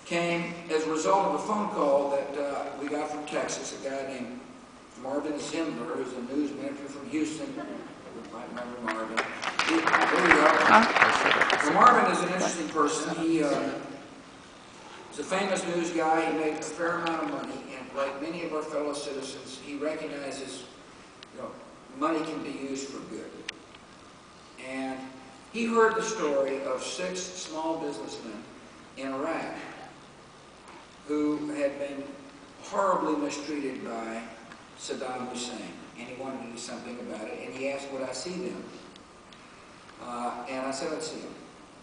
came as a result of a phone call that we got from Texas, a guy named Marvin Zimler, who's a news manager from Houston. You might remember Marvin. There we go. So Marvin is an interesting person. He is a famous news guy. He made a fair amount of money, and like many of our fellow citizens, he recognizes, you know, money can be used for good. And he heard the story of 6 small businessmen in Iraq who had been horribly mistreated by Sadam Hussein, and he wanted to do something about it, and he asked, would I see them? And I said, let's see them.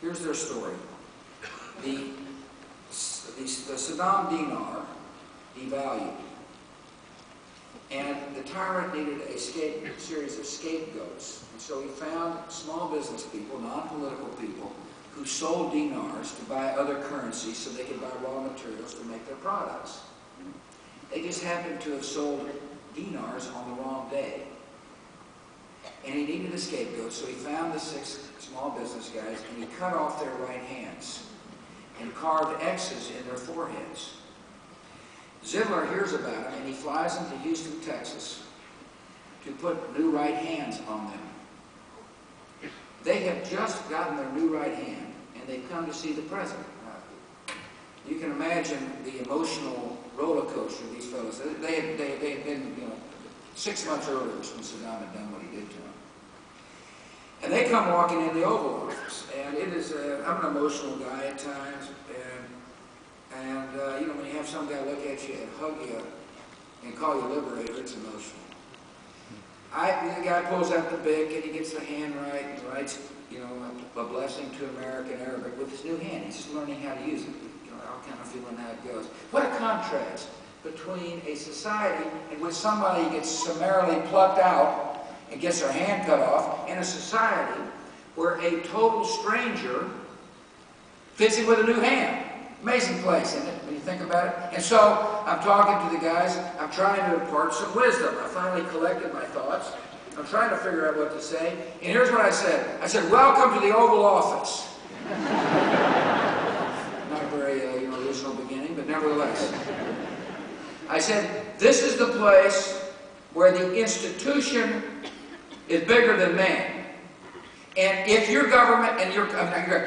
Here's their story. The Saddam dinar devalued, and the tyrant needed a series of scapegoats, and so he found small business people, non-political people, who sold dinars to buy other currencies so they could buy raw materials to make their products. They just happened to have sold dinars on the wrong day. And he needed a scapegoat, so he found the 6 small business guys and he cut off their right hands and carved X's in their foreheads. Zimler hears about him and he flies into Houston, Texas to put new right hands on them. They have just gotten their new right hand, and they've come to see the president. You can imagine the emotional roller coaster of these fellows. They had been, you know, 6 months earlier when Saddam had done what he did to them. And they come walking in the Oval Office, and it is, I'm an emotional guy at times, and you know, when you have some guy look at you and hug you and call you liberator, it's emotional. The guy pulls out the Bic and he gets the hand right and writes, you know, a blessing to America in Arabic with his new hand. He's just learning how to use it. You know, I'll kind of feeling how it goes. What a contrast between a society in which somebody gets summarily plucked out and gets their hand cut off, and a society where a total stranger fits in with a new hand. Amazing place, isn't it, when you think about it? And so, I'm talking to the guys, I'm trying to impart some wisdom. I finally collected my thoughts. I'm trying to figure out what to say. And here's what I said. I said, welcome to the Oval Office. Not a very you know, original beginning, but nevertheless. I said, this is the place where the institution is bigger than man. And if your government and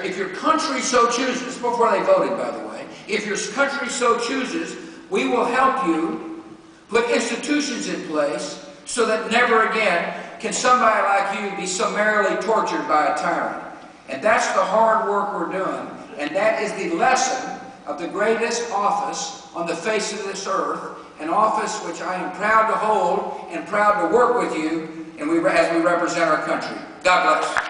if your country so chooses, this is before they voted, by the way, if your country so chooses, we will help you put institutions in place so that never again can somebody like you be summarily tortured by a tyrant. And that's the hard work we're doing, and that is the lesson of the greatest office on the face of this earth, an office which I am proud to hold and proud to work with you, and as we represent our country. God bless.